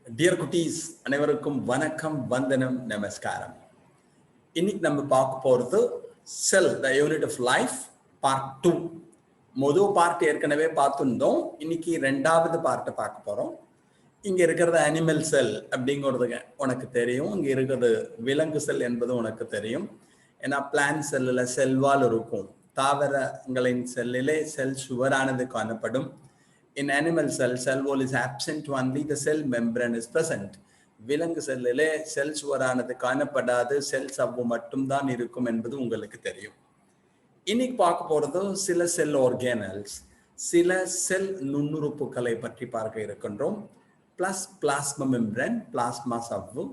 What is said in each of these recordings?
Dear cuties, அனைவருக்கும் வணக்கம், வந்தனம், நமஸ்காரம். இன்னைக்கு நம்ம பார்க்க போறது cell the unit of life part 2. முதல் பார்ட் ஏற்கனவே பார்த்துட்டோம். இன்னைக்கு ரெண்டாவது பார்ட்டை பார்க்க போறோம். இங்க இருக்கிறது அனிமல் செல் அப்படிங்கிறது உனக்கு தெரியும். இங்க இருக்கிறது விலங்கு செல் என்பது உனக்கு தெரியும். ஏன்னா பிளான்ட் செல்லில் செல்வால் இருக்கும். தாவரங்களின் செல்லிலே செல் சுவரானது காணப்படும். In animal cell, cell wall is absent, only the cell membrane is present. விலங்கு செல்லிலே செல் சுவரானது காணப்படாது, செல் சவ்வு மட்டும்தான் இருக்கும் என்பது உங்களுக்கு தெரியும். இன்னைக்கு பார்க்க போறது சில செல் ஆர்கானல்ஸ், சில செல் நுண்ணுறுப்புகளை பற்றி பார்க்க இருக்கின்றோம். பிளஸ் பிளாஸ்மா மெம்பரேன், பிளாஸ்மா சவ்வு,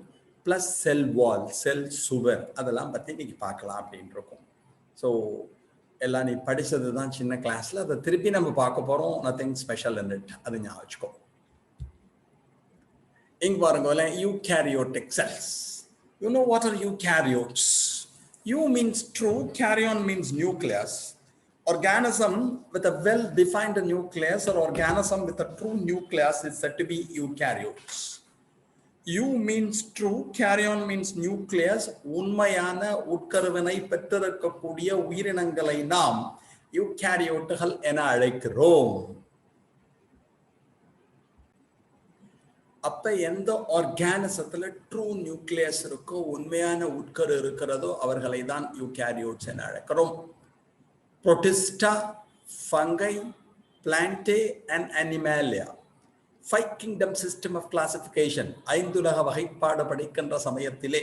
பிளஸ் செல் வால், செல் சுவர், அதெல்லாம் பற்றி இன்னைக்கு பார்க்கலாம் அப்படின்னு இருக்கும். ஸோ எல்லாம் நீ படிச்சது தான் சின்ன கிளாஸ்ல, அதை திருப்பி நம்ம பார்க்க போறோம். நத்திங் ஸ்பெஷல் இன் இட், அது ஞாபகம் வச்சுக்கோ. இங்க பாருங்க, eukaryotic cells. You know what are eukaryotes? You means true, karyon means nucleus. Organism with a well-defined nucleus or organism with a true nucleus is said to be eukaryotes. U means true, carrion means nucleus. உண்மையான உட்கருவினை பெற்றிருக்கக்கூடிய உயிரினங்களை நாம் யூகாரியோட்டுகள் என அழைக்கிறோம். அப்ப எந்த ஆர்கானிசத்துல true nucleus இருக்கோ, உண்மையான உட்கரு இருக்கிறதோ, அவர்களை தான் யூகாரியோட்ஸ் என அழைக்கிறோம். Protista, fungi, Plantae and Animalia. 5 kingdom system of classification, ஐந்துலக வகைப்பாடு படிக்கின்ற சமயத்திலே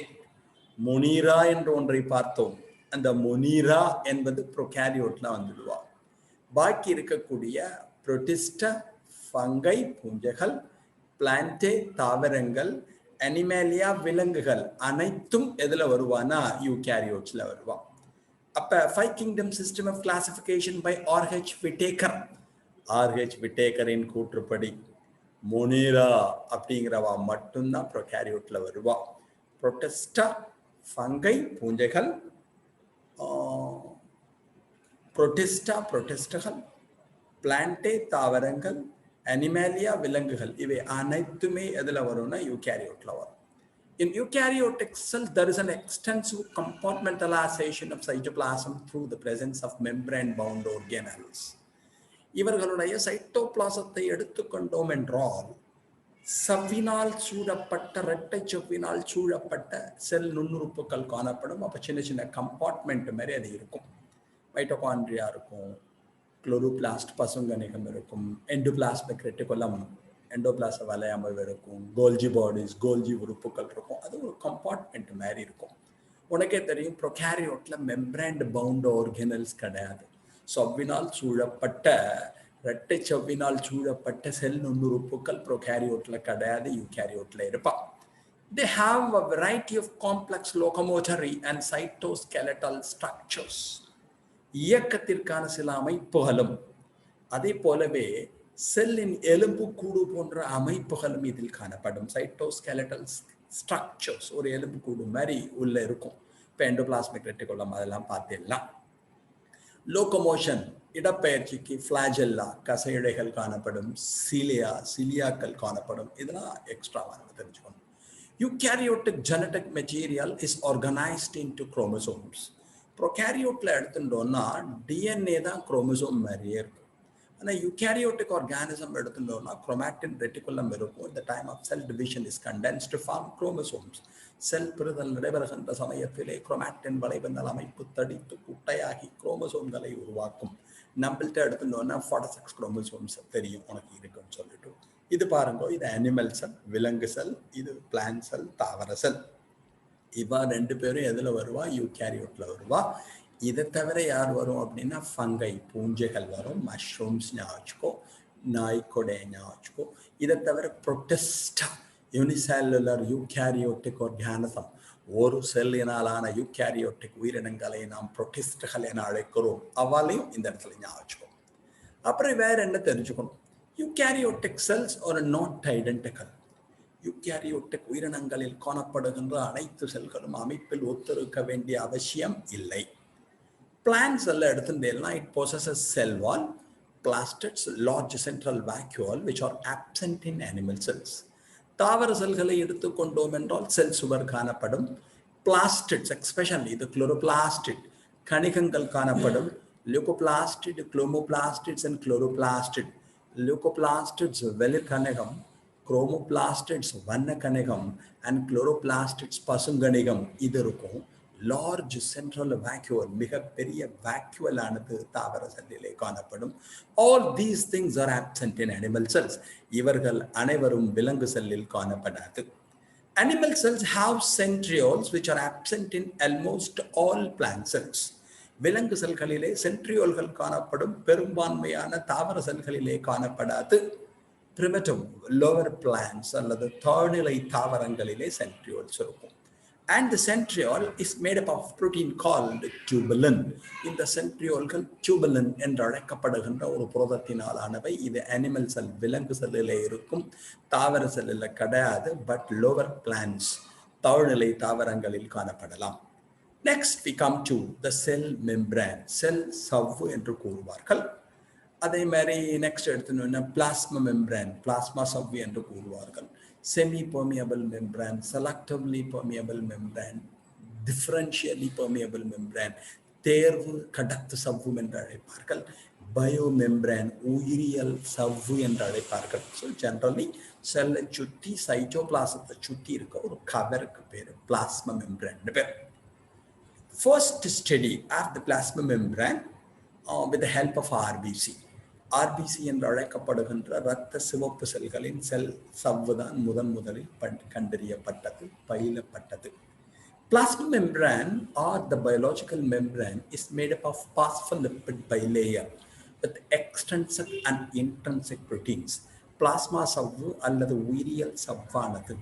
மொனீரா என்று ஒன்றை பார்த்தோம். அந்த மொனீரா என்பது ப்ரோகாரியோட்ல வந்துடுவா. பாக்கி இருக்கக்கூடிய புரோட்டிஸ்டா, ஃபங்கை பூஞ்சைகள், பிளான்டே தாவரங்கள், அனிமேலியா விலங்குகள் அனைத்தும் எதுல வருவானா யூகாரியோட்ஸ்ல வருவா. அப்ப 5 kingdom system of classification by R.H. Whittaker. R.H. Whittakerயின் கூற்றுப்படி மொனீரா அப்படிங்கிறவா மட்டும்தான் ப்ரோகாரியோட்ல வருவா. புரோட்டிஸ்டா, ஃபங்கை பூஞ்சைகள், புரோட்டிஸ்டுகள், பிளான்டே தாவரங்கள், அனிமேலியா விலங்குகள், இவை அனைத்துமே எதுல வரும்னா யூகாரியோட்ல வரும். In eukaryotic cells, there is an extensive compartmentalization of cytoplasm through the presence of membrane-bound organelles. இவர்களுடைய சைட்டோபிளாசத்தை எடுத்துக்கொண்டோம் என்றால், சவ்வினால் சூழப்பட்ட, இரட்டை செவ்வினால் சூழப்பட்ட செல் நுண்ணுறுப்புகள் காணப்படும். அப்போ சின்ன சின்ன கம்பார்ட்மெண்ட் மாதிரி அது இருக்கும். மைட்டோகாண்ட்ரியா இருக்கும், குளோரோபிளாஸ்ட் பசுங்கணிகம் இருக்கும், எண்டோபிளாஸ்மிக் ரெட்டிகுலம் எண்டோபிளாச வலை அமைவு இருக்கும், கோல்ஜி பாடிஸ் கோல்ஜி உறுப்புகள் இருக்கும். அது ஒரு கம்பார்ட்மெண்ட் மாதிரி இருக்கும். உனக்கே தெரியும், ப்ரோகாரியோட்ல மெம்பரேன் பவுண்ட் ஆர்கானல்ஸ் கிடையாது. செவ்வினால் சூழப்பட்ட, இரட்டை செவ்வினால் சூழப்பட்ட செல் நுண்ணுறுப்புகள் ப்ரோகாரியோட்ல கிடையாது, யூகாரியோட்ல இருப்பா. They have a variety of complex locomotory and cytoskeletal structures. இயக்கத்திற்கான சில அமைப்புகளும், அதே போலவே செல்லின் எலும்பு கூடு போன்ற அமைப்புகளும் இதில் காணப்படும். சைட்டோஸ்கெலட்டல் ஸ்ட்ரக்சர்ஸ், ஒரு எலும்பு கூடு மாதிரி உள்ள இருக்கும். இப்போ எண்டோபிளாஸ்மிக் ரெட்டிகுலம் அதெல்லாம் பார்த்துடலாம். லோகோமோஷன், இடப்பெயர்ச்சிக்கு ஃபிளாஜெல்லா கசையிழைகள் காணப்படும், சிலியாக்கள் காணப்படும். இதெல்லாம் எக்ஸ்ட்ராவாக நம்ம தெரிஞ்சுக்கணும். Eukaryotic genetic material is organised into chromosomes. ப்ரோகாரியோட்ல எடுத்துட்டோம்னா டிஎன்ஏ தான் குரோமோசோம் மாதிரியே இருக்கும். ஆனால் யூகேரியோட்டிக் ஆர்கானிசம் எடுத்துட்டோம்னா குரோமாட்டின் ரெட்டிகுலம் இருக்கும். இந்த time of cell division is condensed to form chromosomes. Cell பிரிதல் நடைபெறுகின்ற சமயத்திலே குரோமாட்டின் வலைபின்னல் அமைப்பு தடித்து குட்டையாகி குரோமோசோம்களை உருவாக்கும். நம்மள்கிட்ட எடுத்துட்டோம்னா 46 குரோமோசோம்ஸ் தெரியும் உனக்கு இருக்குன்னு சொல்லிட்டு. இது பாருங்க, இது அனிமல் செல், விலங்கு செல், இது பிளான்ட் செல், தாவர செல். இவா ரெண்டு பேரும் எதுல வருவா? யூகேரியோட்ல வருவா. இதை தவிர யார் வரும் அப்படின்னா ஃபங்கை பூஞ்சைகள் வரும், மஷ்ரூம்ஸ் ஞாபகோ, நாய்க்கொடை ஞாபகோ. இதை தவிர புரோட்டிஸ்டா, யூனிசெல்லுலர் யூகேரியோட்டிக் ஆர்கானிசம், ஒரு செல்லினாலான யூகேரியோட்டிக் உயிரினங்களை நாம் புரோட்டிஸ்டுகள் என அழைக்கிறோம். அவ்வாலையும் இந்த இடத்துல ஞாபகம். அப்புறம் வேற என்ன தெரிஞ்சுக்கணும்? யூகேரியோட்டிக் செல்ஸ் ஒரு நாட் ஐடென்டிக்கல். யூகேரியோட்டிக் உயிரினங்களில் காணப்படுகின்ற அனைத்து செல்களும் அமைப்பில் ஒத்திருக்க வேண்டிய அவசியம் இல்லை. பிளான்ட் செல்லை எடுத்துட்டேன்னா, it possesses cell wall, plastids, large central vacuole which are absent in animal cells. தாவர செல்களை எடுத்துக்கொண்டோம் என்றால் செல் சுவர் காணப்படும். பிளாஸ்டிட்ஸ், எஸ்பெஷலி இது குளோரோபிளாஸ்டிட் கணிகங்கள் காணப்படும். லியூகோபிளாஸ்டிட், குளோமோபிளாஸ்டிட்ஸ் அண்ட் குளோரோபிளாஸ்டிட். லியூகோபிளாஸ்டிட்ஸ் வெளிர் கணிகம், குரோமோபிளாஸ்டிட்ஸ் வண்ண கணிகம் அண்ட் குளோரோபிளாஸ்டிட்ஸ் பசுங்கணிகம் இது இருக்கும். லார்ஜ் சென்ட்ரல் வேக்யூல், மிகப்பெரிய வேக்யூல் ஆனது தாவர செல்லிலே காணப்படும். All these things are absent in animal cells. இவர்கள் அனைவரும் விலங்கு செல்லில் காணப்படாது. Animal cells have centrioles which are absent in almost all plant cells. விலங்கு செல்களிலே சென்ட்ரியோல்கள் காணப்படும், பெரும்பான்மையான தாவர செல்களிலே காணப்படாது. primitive lower plants அல்லது தாழ்நிலை தாவரங்களிலே சென்ட்ரியோல்ஸ் இருக்கும். And the centriole is made up of protein called tubulin. இந்த சென்ட்ரியோல்கள் tubulin என்று அழைக்கப்படுகின்ற ஒரு புரதத்தினால் ஆனவை. இது அனிமல் செல், விலங்கு செல்லிலே இருக்கும், தாவர செல்லில் கிடையாது. பட் லோவர் பிளான்ஸ், தாழ்நிலை தாவரங்களில் காணப்படலாம். Next we come to the cell membrane, செல் சவ்வு என்று கூறுவார்கள். அதே மாதிரி நெக்ஸ்ட் எடுத்துனோம்னா பிளாஸ்மா மெம்ப்ரேன், பிளாஸ்மா சவ்வு என்று கூறுவார்கள். Semi permeable membrane, selectively permeable membrane, differentially permeable membrane, தேர்வு கடத்து சவ்வு என்று அழைப்பார்கள். பயோ மெம்ப்ரேன், உயிரியல் சவ்வு என்று அழைப்பார்கள். ஸோ ஜென்ரலி செல்லை சுற்றி, சைட்டோபிளாசத்தை சுற்றி இருக்க ஒரு கவருக்கு பேர் பிளாஸ்மா மெம்ப்ரேன் பேர். First study of the plasma membrane with the help of RBC. RBC என்று அழைக்கப்படுகின்ற இரத்த சிவப்பு செல்களின் செல் சவ்வுதான் முதலில் கண்டறியப்பட்டது, பயிலப்பட்டது. Plasma membrane or the biological membrane is made up of phospholipid bilayer with extrinsic and intrinsic proteins. Plasma சவ்வு அல்லது உயிரியல் சவ்வானது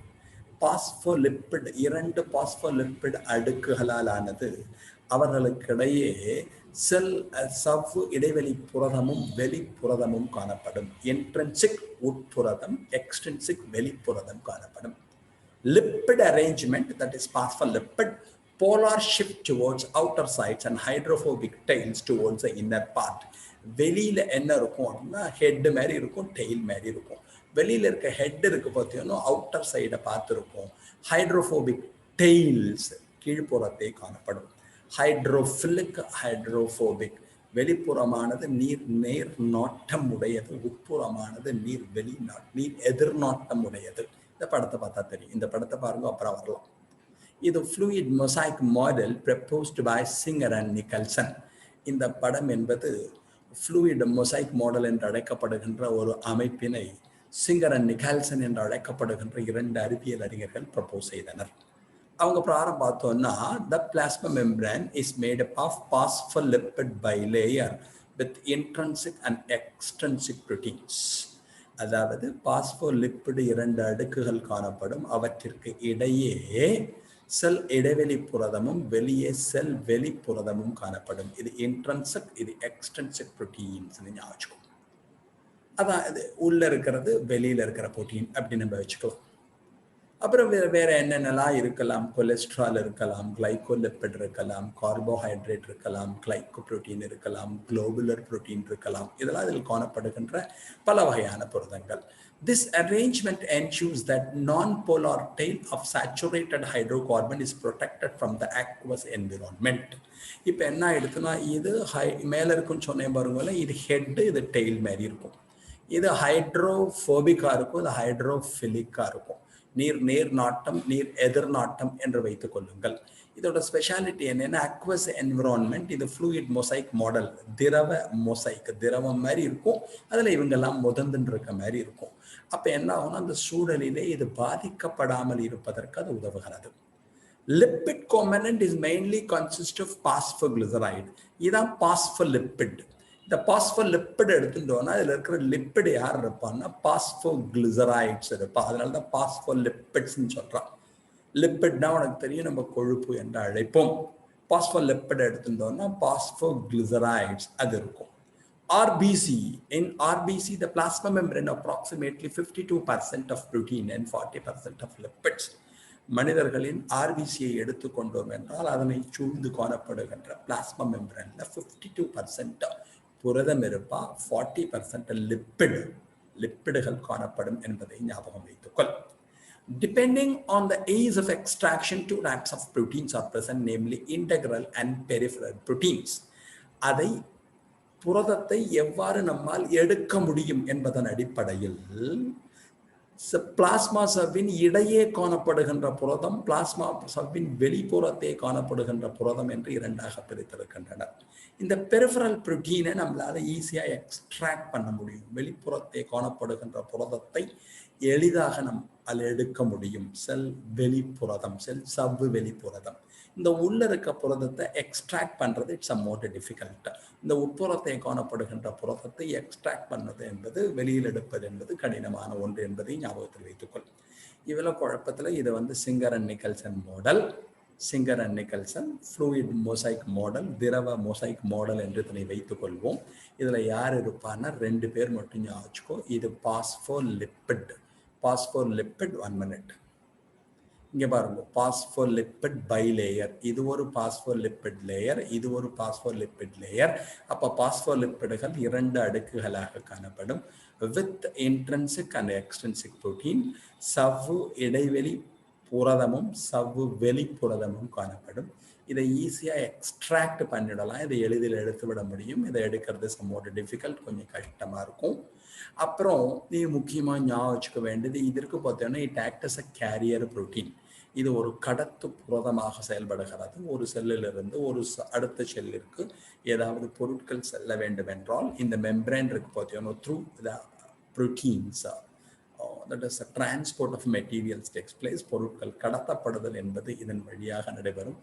பாஸ்போலிப்பிட், 2 பாஸ்போலிப்பிட் அடுக்குகளால் ஆனது. அவர்களுக்கிடையே செல் சவ்வு இடைவெளி புரதமும் வெளிப்புரதமும் காணப்படும். இன்ட்ரின்சிக் உட்புரதம், எக்ஸ்ட்ரின்சிக் வெளிப்புரதம் காணப்படும். Lipid arrangement, that is phospholipid, polar shift towards outer sides and hydrophobic tails towards the inner part. வெளியில என்ன இருக்கும் அப்படின்னா ஹெட் மாதிரி இருக்கும், டெயில் மாதிரி இருக்கும். வெளியில இருக்க ஹெட் இருக்கு பார்த்தீங்கன்னா அவுட்டர் சைடை பார்த்துருக்கும். ஹைட்ரோஃபோபிக் டெயில்ஸ் கீழ்ப்புறத்தை காணப்படும். ஹைட்ரோஃபிலிக், ஹைட்ரோஃபோபிக், வெளிப்புறமானது நீர் நாட்டம் உடையது, உட்புறமானது நீர் எதிர்நாட்டம் உடையது. இந்த படத்தை பார்த்தா தெரியும். இந்த படத்தை பாருங்க, அப்புறம் வரலாம். இது fluid mosaic model proposed by Singer and Nicolson. இந்த படம் என்பது ஃப்ளூயிட் மொசைக் மாடல் என்று அழைக்கப்படுகின்ற ஒரு அமைப்பினை சிங்கர் அண்ட் நிக்கல்சன் என்று அழைக்கப்படுகின்ற 2 அறிவியல் அறிஞர்கள் ப்ரப்போஸ் செய்தனர். அவங்க பிராரம் பார்த்தோம்னா the plasma membrane is made up of phospholipid bilayer with intrinsic and extrinsic proteins. அதாவது பாஸ்போலிப்பிட் 2 அடுக்குகள் காணப்படும். அவற்றிற்கு இடையே செல் இடைவெளி புரதமும் வெளியே செல் வெளிப்புரதமும் காணப்படும். இது இன்ட்ரின்சிக், இது எக்ஸ்ட்ரின்சிக் புரோட்டீன்ஸ் ஞாபகம். அதான் இது உள்ள இருக்கிறது, வெளியில இருக்கிற புரோட்டீன் அப்படி நம்ம வச்சுக்கலாம். அப்புறம் வேற என்னென்னலாம் இருக்கலாம்? கொலஸ்ட்ரால் இருக்கலாம், கிளைகோலிப்பிட் இருக்கலாம், கார்போஹைட்ரேட் இருக்கலாம், கிளைகோப்ரோட்டீன் இருக்கலாம், குளோபுலர் புரோட்டீன் இருக்கலாம். இதெல்லாம் இதில் காணப்படுகின்ற பல வகையான புரதங்கள். This arrangement ensures that non-polar tail of saturated hydrocarbon is protected from the aqueous environment. இப்போ என்ன எடுத்துனா இது மேலே இருக்குன்னு சொன்னேன் பாருங்கள, இது ஹெட், இது டெயில் மாதிரி இருக்கும். இது ஹைட்ரோஃபோபிக்காக இருக்கும், இது ஹைட்ரோஃபிலிக்காக இருக்கும். நீர் நாட்டம், நீர் எதிர்நாட்டம் என்று வைத்துக் கொள்ளுங்கள். இதோட ஸ்பெஷாலிட்டி என்னன்னா அக்வஸ் என்விரான்மெண்ட். இது ஃப்ளூயிட் மொசைக் மாடல், திரவ மொசைக், திரவம் மாதிரி இருக்கும். அதில் இவங்கெல்லாம் முதந்துன்னு இருக்க மாதிரி இருக்கும். அப்போ என்ன ஆகும்னா அந்த சூழலிலே இது பாதிக்கப்படாமல் இருப்பதற்கு அது உதவுகிறது. Lipid component is mainly consist of phosphoglyceride. இதுதான் பாஸ்போலிப்பிட். இந்த பாஸ்போலிப்பிட் எடுத்துட்டோம்னா அதில் இருக்கிற லிப்பிட் யார் இருப்பான்னா பாஸ்போகிளிசரைட்ஸ் இருப்பா. அதனால தான் பாஸ்போலிப்பிட்ஸ்ன்னு சொல்கிறான். லிப்பிட்னா உனக்கு தெரியும், நம்ம கொழுப்பு என்று அழைப்போம். பாஸ்போலிப்பிட் எடுத்துட்டோம்னா பாஸ்போகிளிசரைட்ஸ் அது இருக்கும். RBC. In RBC, the plasma membrane approximately 52% of protein and 40% of lipids. மனிதர்களின் ஆர்பிசியை எடுத்துக்கொண்டோம் என்றால் அதனை சூழ்ந்து காணப்படுகின்ற பிளாஸ்மா மெம்பரன்ல 52% புரதம் இருப்பா, 40% லிப்பிடுகள் காணப்படும் என்பதை ஞாபகம் வைத்துக்கொள். Depending on the age of extraction, two types of proteins are present, namely integral and peripheral proteins. அதை புரதத்தை எவ்வாறு நம்மால் எடுக்க முடியும் என்பதன் அடிப்படையில் பிளாஸ்மா சவ்வின் இடையே காணப்படுகின்ற புரதம், பிளாஸ்மா சவ்வின் வெளிப்புறத்தே காணப்படுகின்ற புரதம் என்று இரண்டாக பிரித்திருக்கின்றனர். இந்த பெரிஃபரல் புரோட்டீனை நம்மளால ஈஸியாக எக்ஸ்ட்ராக்ட் பண்ண முடியும். வெளிப்புறத்தே காணப்படுகின்ற புரதத்தை எளிதாக நம்மால் எடுக்க முடியும். செல் வெளிப்புரதம், செல் சவ்வு வெளிப்புரதம். இந்த உள்ள இருக்க புரதத்தை எக்ஸ்ட்ராக்ட் பண்றது இட்ஸ் அ மோர் டிஃபிகல்ட். இந்த உட்புறத்தை காணப்படுகின்ற புரதத்தை எக்ஸ்ட்ராக்ட் பண்ணது என்பது, வெளியில் எடுப்பது என்பது கடினமான ஒன்று என்பதை ஞாபகத்தில் வைத்துக்கொள். இவ்வளவு குழப்பத்தில் இது singer and Nicholson model, singer and Nicholson fluid mosaic model, திரவ மொசைக் மாடல் என்று இதனை வைத்துக் கொள்வோம். இதுல யார் இருப்பான்னா 2 பேர் மட்டும் ஞாபகம். இது பாஸ்போலிப்பிட். Phospholipid 1 minute. இங்கே பாருங்க, பாஸ்போலிப்பிட் பைலேயர். இது ஒரு பாஸ்போலிப்பிட் லேயர், இது ஒரு பாஸ்போலிப்பிட் லேயர். அப்போ பாஸ்போலிப்பிடுகள் 2 அடுக்குகளாக காணப்படும். With intrinsic and extrinsic protein. சவ்வு இடைவெளி புரதமும் சவ்வு வெளிப்புரதமும் காணப்படும். இதை ஈஸியாக எக்ஸ்ட்ராக்ட் பண்ணிடலாம். இதை எளிதில் எடுத்து விட முடியும். இதை எடுக்கிறது சம்மோட டிஃபிகல்ட், கொஞ்சம் கஷ்டமாக இருக்கும். அப்புறம் நீ முக்கியமாக ஞாபகம் வச்சுக்க வேண்டியது, இதற்கு பார்த்தோன்னா it act as a carrier protein. இது ஒரு கடத்து புரதமாக செயல்படுகிறது. ஒரு செல்லிலிருந்து ஒரு அடுத்த செல்லிற்கு ஏதாவது பொருட்கள் செல்ல வேண்டும் என்றால் இந்த மெம்பரேன் இருக்கு பார்த்தோன்னா, through the proteins that is a transport of materials takes place. பொருட்கள் கடத்தப்படுதல் என்பது இதன் வழியாக நடைபெறும்.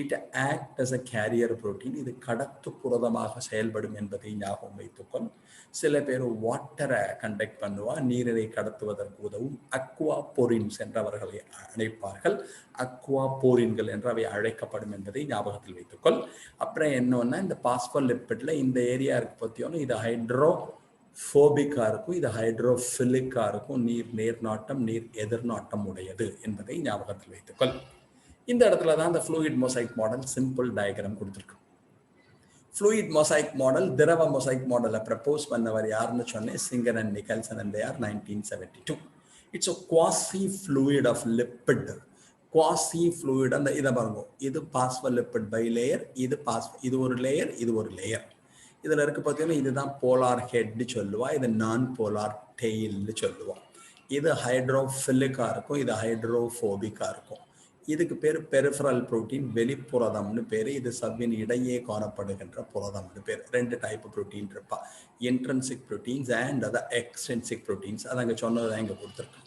It act as a carrier protein. இது கடத்து புரதமாக செயல்படும் என்பதை ஞாபகம் வைத்துக்கொள். சில பேர் வாட்டரை கண்டக்ட் பண்ணுவா, நீரை கடத்துவதற்கு உதவும் அக்வா போரின்ஸ் என்று அவர்களை அழைப்பார்கள். அக்வா போரின்கள் என்று அவை அழைக்கப்படும் என்பதை ஞாபகத்தில் வைத்துக்கொள். அப்புறம் என்னன்னா, இந்த பாஸ்போலிப்பிட்ல இந்த ஏரியா இருக்கு பற்றியோன்னு, இது ஹைட்ரோஃபோபிக்கா இருக்கும், இது ஹைட்ரோஃபிலிக்கா இருக்கும். நீர் நேர்நாட்டம், நீர் எதிர்நாட்டம் உடையது என்பதை ஞாபகத்தில் வைத்துக்கொள். இந்த இடத்துல தான் இந்த fluid mosaic model simple diagram கொடுத்துருக்கு. ஃப்ளூயிட் மொசைக் மாடல், திரவ மொசைக் மாடலை ப்ரப்போஸ் பண்ணவர் யாருன்னு சொன்னேன், Singer and Nicolson and year 1972. It's a quasi fluid of lipid. Quasi fluid, அந்த இதை பாருங்க, இது பாஸ்போலிப்பிட் பை லேயர், இது ஒரு லேயர், இது ஒரு லேயர். இதில் இருக்கு பார்த்தீங்கன்னா, இதுதான் போலார் ஹெட்னு சொல்லுவா, இது நான் போலார் டெயில்னு சொல்லுவோம். இது ஹைட்ரோஃபிலிக்கா இருக்கும், இது ஹைட்ரோஃபோபிக்கா இருக்கும். இதுக்கு பேர் பெரிஃபரல் புரோட்டீன், வெளிப்புரதம்னு பேர். இது சவ்வின் இடையே காணப்படுகின்ற புரதம்னு பேர். 2 டைப் புரோட்டீன் இருப்பா, இன்ட்ரின்சிக் புரோட்டீன்ஸ் அண்ட் அது எக்ஸ்ட்ரின்சிக் புரோட்டீன்ஸ். அது அங்கே சொன்னதான் இங்கே கொடுத்துருக்கு.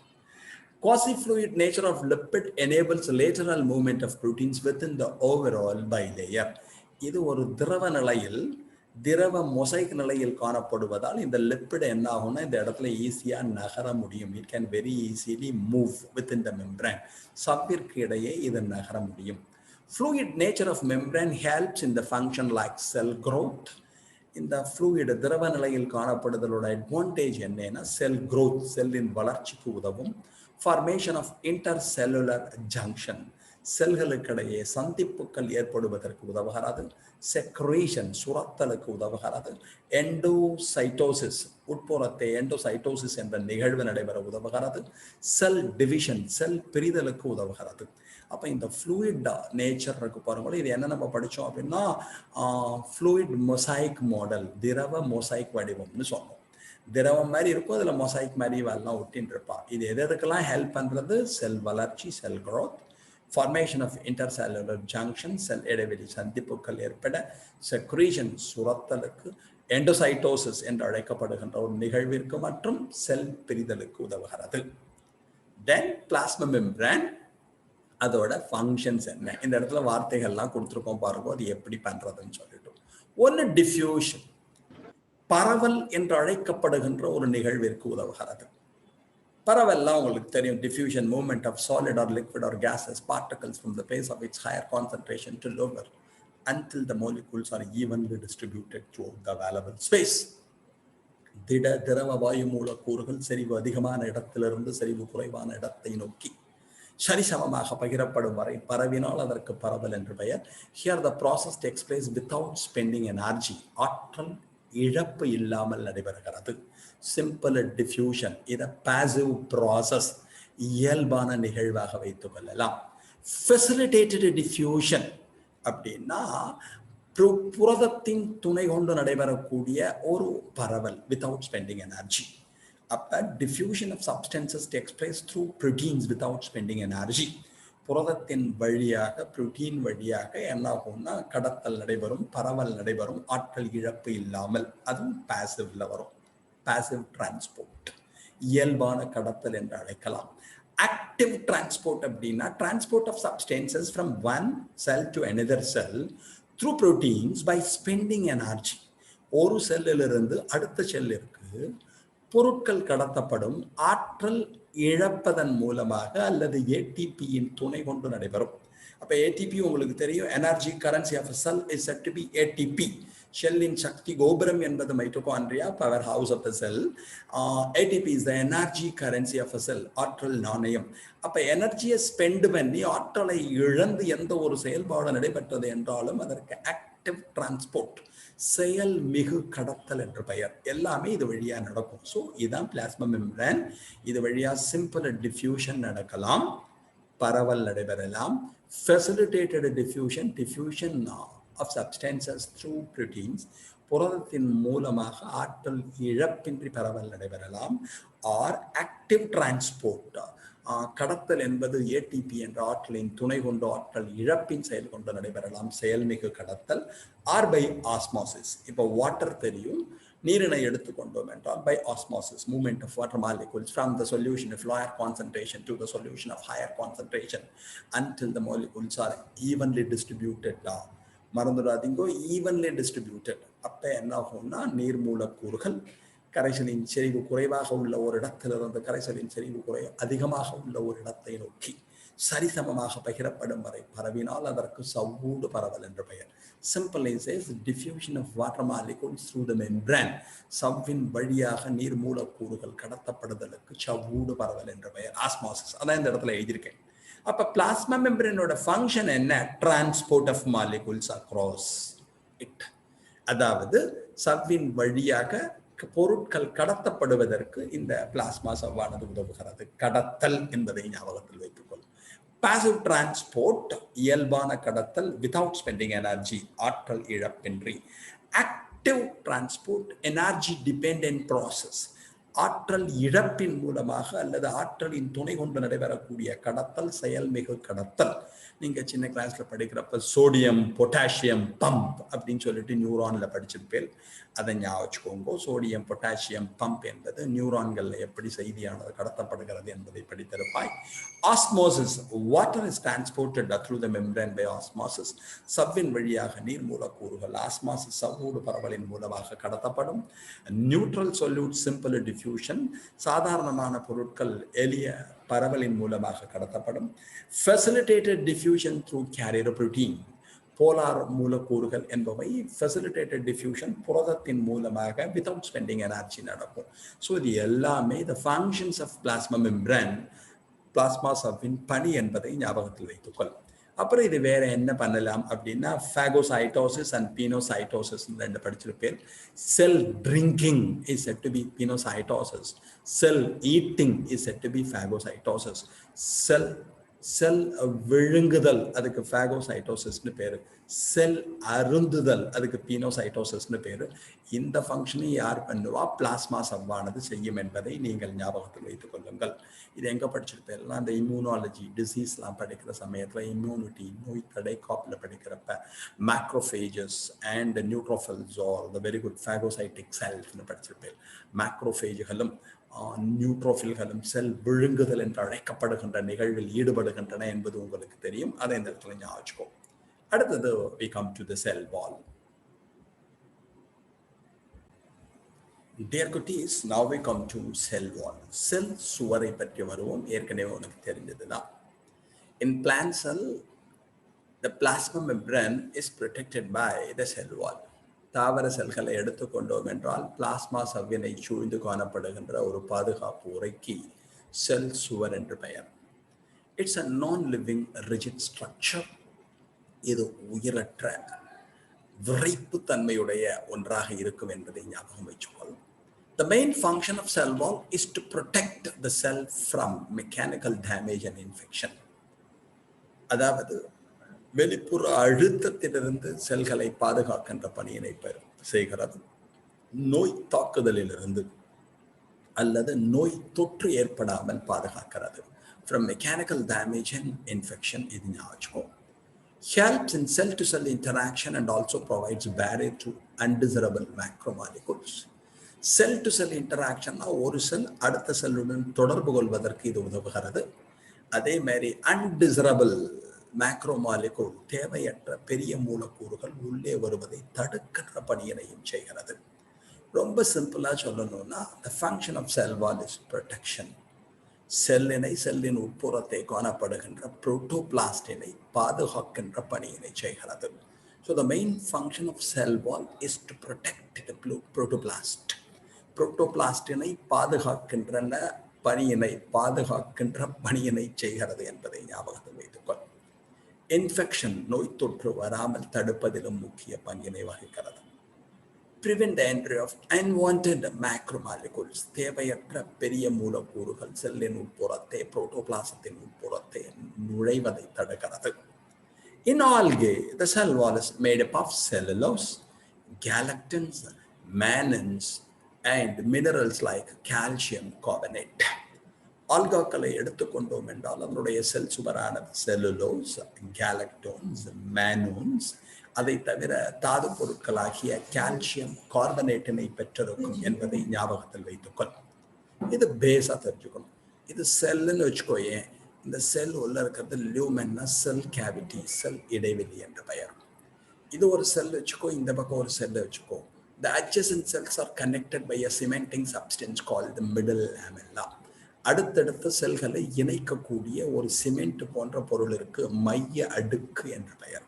Quasi-fluid nature of lipid enables lateral movement of proteins within the overall bilayer. இது ஒரு திரவ நிலையில், திரவ மொசைக் நிலையில் காணப்படுவதால் இந்த லிப்பிட் என்ன ஆகும்னா, இந்த இடத்துல ஈஸியா நகர முடியும். It can very easily move within the membrane. சவ்விற்கு இடையே இது நகர முடியும். Fluid nature of membrane helps in the function like cell growth. இந்த ஃப்ளூயிட் திரவ நிலையில் காணப்படுதலோட அட்வான்டேஜ் என்னன்னா, செல் growth, செல்லின் வளர்ச்சிக்கு உதவும். ஃபார்மேஷன் ஆஃப் இன்டர்செல்லுலர் ஜங்ஷன், செல்களுக்கிடையே சந்திப்புகள் ஏற்படுவதற்கு உதவுகிறது. செக்ரேஷன், சுரத்தலுக்கு உதவுகிறது. எண்டோசைட்டோசிஸ், உட்புறத்தை எண்டோசைட்டோசிஸ் என்ற நிகழ்வு நடைபெற உதவுகிறது. செல் டிவிஷன், செல் பிரிதலுக்கு உதவுகிறது. அப்போ இந்த ஃப்ளூயிட் நேச்சர் இருக்கு பாருங்களேன், இது என்ன நம்ம படித்தோம் அப்படின்னா, ஃப்ளூயிட் மொசைக் மாடல், திரவ மொசைக் வடிவம்னு சொன்னோம். திரவம் மாதிரி இருக்கும், அதில் மொசைக் மாதிரி எல்லாம் ஒட்டின்னு இருப்பா. இது எதுக்கெல்லாம் ஹெல்ப் பண்ணுறது? செல் வளர்ச்சி, cell growth, formation of intercellular junction, cell இடைவெளி சந்திப்புகள் ஏற்பட, செக்ரீஷன், சுரத்தலுக்கு, எண்டோசைட்டோசிஸ் என்று அழைக்கப்படுகின்ற ஒரு நிகழ்விற்கு மற்றும் செல் பிரிதலுக்கு உதவுகிறது. தென் பிளாஸ்மா மெம்பரேன், அதோட ஃபங்க்ஷன்ஸ் என்ன? இந்த இடத்துல வார்த்தைகள்லாம் கொடுத்துருக்கோம் பாருங்க, அது எப்படி பண்றதுன்னு சொல்லிட்டு. ஒன்று டிஃப்யூஷன், பரவல் என்று அழைக்கப்படுகின்ற ஒரு நிகழ்விற்கு உதவுகிறது. பரவல்லாம் உங்களுக்கு தெரியும், diffusion, movement of solid or liquid or gases particles from the place of its higher concentration to lower until the molecules are evenly distributed throughout the available space. திரவ வாயு மூலக்கூறுகள் செறிவு அதிகமான இடத்திலிருந்து செறிவு குறைவான இடத்தை நோக்கி சரிசமமாக பகிரப்படும் வரை பரவினால் அதற்கு பரவல் என்று பெயர். Here the process takes place without spending energy. ஆற்றல் இழப்பு இல்லாமல் நடைபெறுகிறது. சிம்பிள் டிஃப்யூஷன், இதை பாசிவ் ப்ராசஸ். இயல்பான நிகழ்வாக வைத்துக் கொள்ளலாம். ஃபெசிலிட்டேட்டட் டிஃப்யூஷன் அப்படின்னா புரதத்தின் துணை கொண்டு நடைபெறக்கூடிய ஒரு பரவல் வித்தவுட் ஸ்பெண்டிங் எனர்ஜி. அப்போ diffusion of substances takes place through proteins without spending energy. புரதத்தின் வழியாக புரோட்டீன் வழியாக என்ன ஆகும்னா கடத்தல் நடைபெறும், பரவல் நடைபெறும், ஆற்றல் இழப்பு இல்லாமல். அதுவும் பாசிவ்ல வரும், பாசிவ் டிரான்ஸ்போர்ட், இயல்பான கடத்தல் என்று அழைக்கலாம். ஆக்டிவ் டிரான்ஸ்போர்ட் அப்படின்னா transport of substances from one cell to another cell through proteins by spending energy. ஒரு செல்லிலிருந்து அடுத்த செல்லிற்கு பொருட்கள் கடத்தப்படும், ஆற்றல் இழப்பதன் மூலமாக அல்லது ஏடிபியின் துணை கொண்டு நடைபெறும். அப்போ ஏடிபி உங்களுக்கு தெரியும், energy currency of cell is said to be ATP. ஷெல்லின் சக்தி கோபுரம் என்பது mitochondria, power house of the cell. ATP is the energy currency of a cell, ஆற்றல் நாணயம். அப்போ எனர்ஜியை ஸ்பெண்ட் பண்ணி ஆற்றலை இழந்து எந்த ஒரு செயல்பாடு நடைபெற்றது என்றாலும் அதற்கு ஆக்டிவ் டிரான்ஸ்போர்ட், செயல் மிகு கடத்தல் என்று பெயர். எல்லாமே இது வழியா நடக்கும். ஸோ இதுதான் பிளாஸ்மா மெம்பரேன். இது வழியா சிம்பிள் டிஃப்யூஷன் நடக்கலாம், பரவல் நடைபெறலாம். Facilitated diffusion, diffusion of substances through proteins, புரதத்தின் மூலமாக ஆற்றல் இழப்பின்றி பரவல் நடைபெறலாம். ஆர் ஆக்டிவ் டிரான்ஸ்போர்ட், கடத்தல் என்பது ஏடிபி என்ற ஆற்றலின் துணை கொண்டு ஆற்றல் இழப்பின் செயல் கொண்டு நடைபெறலாம், செயல்மிகு கடத்தல். Or by osmosis. இப்போ வாட்டர் தெரியும், நீரினை எடுத்துக்கொண்டோம் என்றால் by osmosis, movement of water molecules from the solution of lower concentration to the solution of higher concentration until the molecules are evenly distributed. மறந்துடாதீங்கோ, ஈவன்லி டிஸ்ட்ரிபியூட்டட். அப்போ என்ன ஆகும்னா நீர் மூலக்கூறுகள் கரைசலின் செறிவு குறைவாக உள்ள ஒரு இடத்திலிருந்து கரைசலின் செறிவு அதிகமாக உள்ள ஒரு இடத்தை நோக்கி சரிசமமாக பகிரப்படும் வரை பரவினால் அதற்கு சவ்வூடு பரவல் என்று பெயர். Simple is diffusion of water molecules through the membrane. சவ்வின் வழியாக நீர் மூலக்கூறுகள் கடத்தப்படுதலுக்கு சவ்வூடு பரவல் என்று பெயர், ஆஸ்மாசிஸ். அதான் இந்த இடத்துல எழுதியிருக்கேன். அப்போ பிளாஸ்மா மெம்பரேனோட ஃபங்க்ஷன் என்ன? Transport of molecules across it. அதாவது சவ்வின் வழியாக பொருட்கள் கடத்தப்படுவதற்கு இந்த பிளாஸ்மா சவ்வானது உதவுகிறது. கடத்தல் என்பதை ஞாபகத்தில் வைத்துக்கொள்ளும். பாசிவ் டிரான்ஸ்போர்ட், இயல்பான கடத்தல், வித்தவுட் ஸ்பெண்டிங் எனர்ஜி, ஆற்றல் இழப்பின்றி. Active transport, energy dependent process, ஆற்றல் இழப்பின் மூலமாக அல்லது ஆற்றலின் துணை கொண்டு நடைபெறக்கூடிய கடத்தல், செயல்மிகு கடத்தல். நீங்க சின்ன கிளாஸ்ல படிக்கிறப்ப சோடியம் பொட்டாசியம் பம்ப் அப்படின்னு சொல்லிட்டு நியூரான்ல படிச்சிருப்பேன். அதை ஞாபகம் வச்சுக்கோங்க. சோடியம் பொட்டாசியம் பம்ப் என்பது நியூரான்கள்ல எப்படி செய்தியானது கடத்தப்படுகிறது என்பதை படித்திருப்பாய். Osmosis, water is transported through the membrane by osmosis. சவ்வின் வழியாக நீர் மூலக்கூறுகள் ஆஸ்மாசிஸ் சவ்வூடு பரவலின் மூலமாக கடத்தப்படும். நியூட்ரல் சொல்யூட் சிம்பிள் டிஃப்யூஷன், சாதாரணமான பொருட்கள் எளிய பரவலின் மூலமாக கடத்தப்படும். Facilitated diffusion through carrier protein, polar மூலக்கூறுகள் என்பவை ஃபெசிலிட்டேட்டட் டிஃப்யூஷன் புரதத்தின் மூலமாக வித்தவுட் ஸ்பெண்டிங் எனர்ஜி நடக்கும். ஸோ இது எல்லாமே the functions of plasma membrane, plasma சவ்வின் பணி என்பதை ஞாபகத்தில் வைத்துக்கொள். அப்புறம் இது வேற என்ன பண்ணலாம் அப்படின்னா ஃபேகோசைட்டோசிஸ் அண்ட் பீனோசைட்டோசிஸ் ரெண்டு படிச்சிருப்பேன். Cell drinking is said to be pinocytosis. Cell eating is said to be phagocytosis. Cell விழுங்குதல் அதுக்கு ஃபேகோசைட்டோசிஸ்னு பேரு. செல் அருந்துதல் அதுக்கு பீனோசைட்டோசிஸ்னு பேரு. இந்த ஃபங்க்ஷனை யார் பண்ணுவா? பிளாஸ்மா சவ்வானது செய்யும் என்பதை நீங்கள் ஞாபகத்தில் வைத்துக் கொள்ளுங்கள். இது எங்க படிச்சிருப்பேன்? அந்த இம்யூனாலஜி டிசீஸ்லாம் படிக்கிற சமயத்துல இம்யூனிட்டி, நோய் தடை காப்பில் படிக்கிறப்ப macrophages and neutrophils are the very good phagocytic செல்ஸ்னு படிச்சிருப்பேன். மேக்ரோஃபேஜ்களும் நியூட்ரோஃபில்களும் செல் விழுங்குதல் என்று அழைக்கப்படுகின்ற நிகழ்வில் ஈடுபடுகின்றன என்பது உங்களுக்கு தெரியும். அதை இந்த இடத்துல ஞாபகம். அடுத்தது we come to the cell wall. Dear cuties, now we come to cell wall. செல் சுவரை பற்றி வருவோம். ஏற்கனவே உனக்கு தெரிஞ்சதுதான். In plant cell, the plasma membrane is protected by the cell wall. தாவர செல்களை எடுத்துக்கொண்டோம் என்றால் பிளாஸ்மா சவ்வினை சூழ்ந்து காணப்படுகின்ற ஒரு பாதுகாப்பு உரைக்கு செல் சுவர் என்று பெயர். இட்ஸ் அ நான் லிவிங் ரிஜிட் ஸ்ட்ரக்சர். இது உயிரற்ற விறைப்பு தன்மையுடைய ஒன்றாக இருக்கும் என்பதை ஞாபகம் வச்சுக்கொள்ளும். The main function of cell wall is to protect the cell from mechanical damage and infection. அதாவது வெளிப்புற அழுத்தத்திலிருந்து செல்களை பாதுகாக்கின்ற பணியினை செய்கிறது. நோய் தாக்குதலிலிருந்து அல்லது நோய் தொற்று ஏற்படாமல் பாதுகாக்கிறது. From mechanical damage and infection, இது ஞாபகம். Helps in cell-to-cell interaction and also provides barrier to undesirable macromolecules. Cell-to-cell interaction ஒரு செல் அடுத்த செல்லுடன் தொடர்பு கொள்வதற்கு இது உதவுகிறது. அதே மாதிரி undesirable macromolecule தேவையற்ற பெரிய மூலக்கூறுகள் உள்ளே வருவதை தடுக்கின்ற பணியினையும் செய்கிறது. ரொம்ப சிம்பிளா சொல்லணும்னா the function of cell wall is protection. செல்லினை செல்லின் உட்புறத்தை காணப்படுகின்ற புரோட்டோபிளாஸ்டினை பாதுகாக்கின்ற பணியினை செய்கிறது. So the main function of cell wall is to protect the protoplast. புரோட்டோபிளாஸ்டினை பாதுகாக்கின்ற பணியினை செய்கிறது என்பதை ஞாபகத்தில் வைத்துக்கொள். இன்ஃபெக்ஷன் நோய் தொற்று வராமல் தடுப்பதிலும் முக்கிய பங்கினை வகிக்கிறது. Prevent the entry of unwanted macromolecules. தேவையற்ற பெரிய மூலக்கூறுகள் செல்லின் உட்புறத்தை புரோட்டோபிளாசத்தின் உட்புறத்தை நுழைவதை தடுக்கிறது. In algae, the cell wall is made up of cellulose, galactans, mannans, and minerals like calcium carbonate. ஆல்காக்களை எடுத்துக்கொண்டோம் என்றால் அதனுடைய செல் சுவரானது செல்லுலோஸ், கேலக்டோன்ஸ், மேனோன்ஸ், அதை தவிர தாது பொருட்களாகிய கால்சியம் கார்பனேட்டினை பெற்றிருக்கும் என்பதை ஞாபகத்தில் வைத்துக்கொள். இது பேஸா தெரிஞ்சுக்கணும். இது செல்லுன்னு வச்சுக்கோயே, இந்த செல் உள்ள இருக்கிறது லியூமென்னா செல் கேவிட்டி, செல் இடைவெளி என்று பெயர். இது ஒரு செல் வச்சுக்கோ, இந்த பக்கம் ஒரு செல் வச்சுக்கோ. The adjacent cells are connected by a cementing substance called the middle lamella. அடுத்தடுத்த செல்களை இணைக்கக்கூடிய ஒரு சிமெண்ட் போன்ற பொருள் இருக்கு, மைய அடுக்கு என்று பெயர்.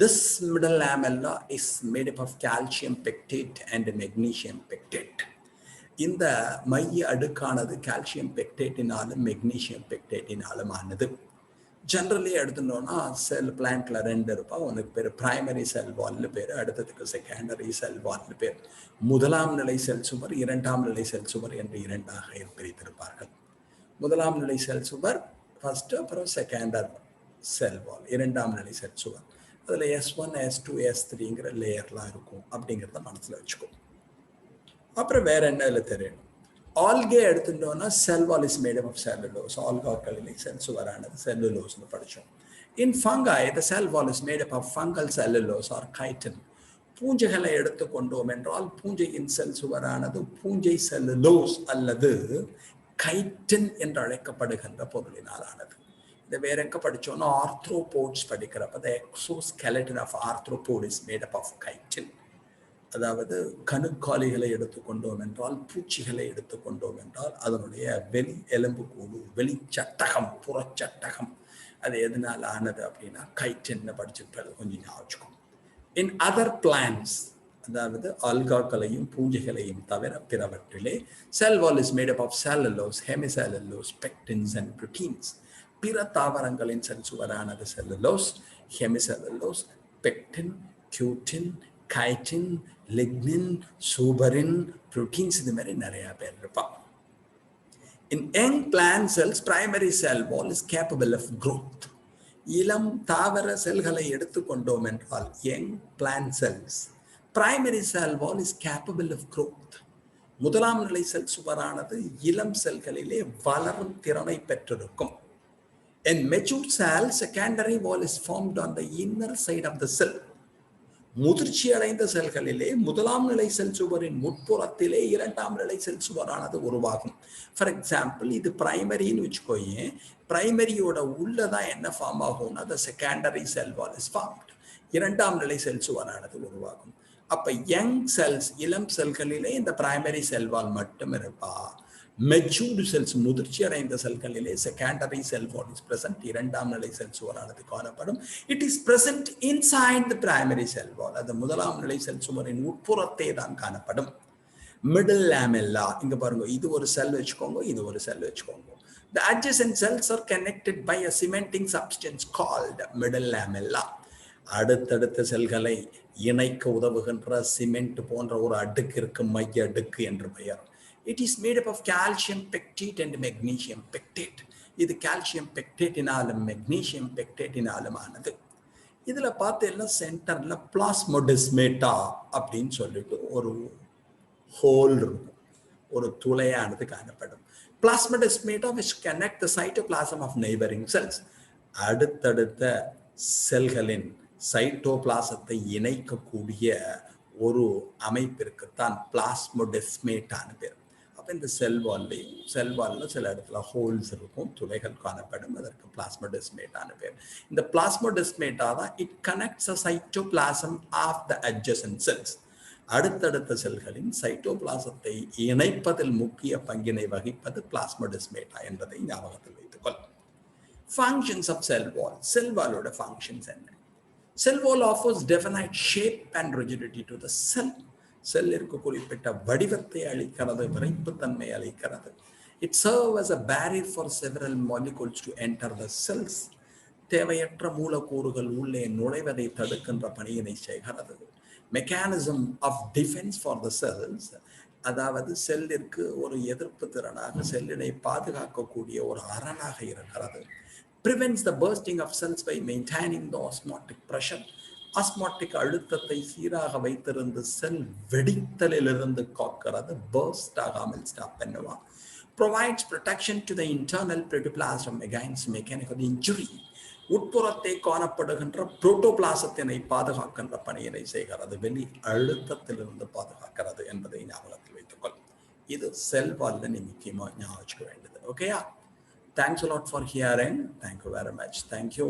This middle lamella is made up of calcium pectate and magnesium pectate. இந்த மைய அடுக்கானது கால்சியம் பெக்டேட்டினாலும் மெக்னீசியம் பெக்டேட்டினாலும் ஆனது. ஜெனரலி எடுத்துட்டோம்னா செல் பிளான்ட்ல ரெண்டு இருப்பா. உனக்கு பேர் பிரைமரி செல் வால்னு பேர், அடுத்ததுக்கு செகண்டரி செல் வால்னு பேர். முதலாம் நிலை செல் சுவர், இரண்டாம் நிலை செல் சுவர் என்று இரண்டாக பிரித்திருப்பார்கள். முதலாம் நிலை செல் சுவர் ஃபர்ஸ்ட், அப்புறம் செகண்டர் செல் வால் இரண்டாம் நிலை செல் சுவர். அதில் S1, S2, S3ங்கிற லேயர்லாம் இருக்கும். அப்படிங்கிறத மனசில் வச்சுக்கோ. அப்புறம் வேற என்ன இதில் தெரியணும், ஆல்கே எடுத்துட்டோம்னா cell wall is made up of cellulose. ஆல்காக்களிலே செல் சுவரானது செல்லுலோஸ்னு படித்தோம். In fungi the cell wall is made up of fungal cellulose or chitin. பூஞ்சைகளை எடுத்துக்கொண்டோம் என்றால் பூஞ்சையின் செல் சுவரானது பூஞ்சை செல்லுலோஸ் அல்லது கைட்டின் என்று அழைக்கப்படுகின்ற பொருளினால் ஆனது. இதை வேற எங்க படிச்சோம்னா ஆர்த்ரோபோட்ஸ் படிக்கிறப்ப the exoskeleton of arthropod is made up of chitin. அதாவது கணுக்காலிகளை எடுத்துக்கொண்டோம் என்றால், பூச்சிகளை எடுத்துக்கொண்டோம் என்றால் அதனுடைய வெளி எலும்பு கூடு, வெளி சட்டகம், புறச்சட்டகம், அது எதனால ஆனது அப்படின்னா கைட்டின்னு படிச்சிருப்பது கொஞ்சம் ஞாபகம். இன் அதர் பிளான்ஸ், அதாவது ஆல்காக்களையும் பூஞ்சைகளையும் தவிர பிறவற்றிலே cell wall is made up of cellulose, hemicellulose, pectins and proteins. பிற தாவரங்களின் செல் சுவரானது cellulose, hemicellulose, pectin, cutin, chitin, lignin, suberin, proteins, இது மாதிரி நிறைய பேர் இருப்பான். In young plant cells, primary cell wall is capable of growth. இளம் தாவர செல்களை எடுத்துக்கொண்டோம் என்றால் young plant cells, primary cell wall is capable of growth. முதலாம் நிலை செல் சுவரானது இளம் செல்களிலே வளரும் திறனை பெற்றிருக்கும். In mature cells, secondary wall is formed on the inner side of the cell. முதிர்ச்சி அடைந்த செல்களிலே முதலாம் நிலை செல் சுவரின் முற்புறத்திலே இரண்டாம் நிலை செல் சுவரானது உருவாகும். ஃபார் எக்ஸாம்பிள், இது பிரைமரின்னு வச்சுக்கோயே, பிரைமரியோட உள்ளதான் என்ன ஃபார்ம் ஆகும்னா the secondary cell wall is formed. இரண்டாம் நிலை செல் சுவரானது உருவாகும். அப்ப யங் செல்ஸ், இளம் செல்களிலே இந்த பிரைமரி செல் வால் மட்டும் இருப்பா. மெச்சூர்டு செல்ஸ், முதிர்ச்சி அடைந்த செல்களிலே secondary cell wall is present, இரண்டாம் நிலை செல் சுவரானது காணப்படும். It is present inside the primary cell wall, அது முதலாம் நிலை செல் சுவரின் உட்புறத்தே தான் காணப்படும். மிடில் லாமெல்லா, இங்க பாருங்க, இது ஒரு செல் வச்சுக்கோங்க, இது ஒரு செல் வச்சுக்கோங்க. The adjacent cells are connected by a cementing substance called middle lamella. அடுத்தடுத்த செல்களை இணைக்க உதவுகின்ற சிமெண்ட் போன்ற ஒரு அடுக்கு இருக்கு, மைய அடுக்கு என்று பெயர். It is made up of calcium pectate and magnesium pectate. இது கால்சியம் பெக்டேட்டினாலும் மெக்னீசியம் பெக்டேட்டினாலும் ஆனது. இதுல பார்த்தீங்கன்னா சென்டர்ல பிளாஸ்மோடெஸ்மேட்டா அப்படின்னு சொல்லிட்டு ஒரு ஹோல் இருக்கும், ஒரு துளையானது காணப்படும். Plasmodesmata which connect the cytoplasm of neighboring cells. அடுத்தடுத்த செல்களின் சைட்டோபிளாசத்தை இணைக்கக்கூடிய ஒரு அமைப்பிற்குத்தான் பிளாஸ்மோடெஸ்மேட்டான்னு பேர். அப்போ இந்த செல் வால்ல சில இடத்துல ஹோல்ஸ் இருக்கும், துளைகள் காணப்படும், அதற்கு பிளாஸ்மோடெஸ்மேட்டான்னு பேர். இந்த பிளாஸ்மோடெஸ்மேட்டா தான் it connects a cytoplasm of the adjacent cells. அடுத்தடுத்த செல்களின் சைட்டோபிளாசத்தை இணைப்பதில் முக்கிய பங்கினை வகிப்பது பிளாஸ்மோடெஸ்மேட்டா என்பதை ஞாபகத்தில் வைத்துக்கொள். Functions of cell wall. Cell wallோட functions என்ன? Cell wall offers definite shape and rigidity to the cell. செல்லிற்கு குறிப்பிட்ட வடிவத்தை அளிக்கிறது, விரைப்புத்தன்மை அளிக்கிறது. It serves as a barrier for several molecules to enter the cells. தேவையற்ற மூலக்கூறுகள் உள்ளே நுழைவதை தடுக்கின்ற பணியினை செய்கிறது. Mechanism of defense for the cells, அதாவது செல்லிற்கு ஒரு எதிர்ப்பு திறனாக, செல்லினை பாதுகாக்கக்கூடிய ஒரு அரணாக இருக்கிறது. Prevents the bursting of cells by maintaining the osmotic pressure. Osmotic அழுத்தத்தை சீராக வைத்திருந்து செல் வெடித்தலிலிருந்து காக்கிறது, பர்ஸ்ட் ஆகாமல் ஸ்டாப் பண்ணுவா. Provides protection to the internal protoplasm against mechanical injury. உட்புறத்தை காணப்படுகின்ற புரோட்டோபிளாசத்தினை பாதுகாக்கின்ற பணியினை செய்கிறது, வெளி அழுத்தத்திலிருந்து பாதுகாக்கிறது என்பதை ஞாபகத்தில் வைத்துக்கொள். இது செல் வால்ல நீ முக்கியமாக ஞாபகம் வச்சுக்க வேண்டியது. ஓகேயா? Thanks a lot for hearing. Thank you very much. Thank you.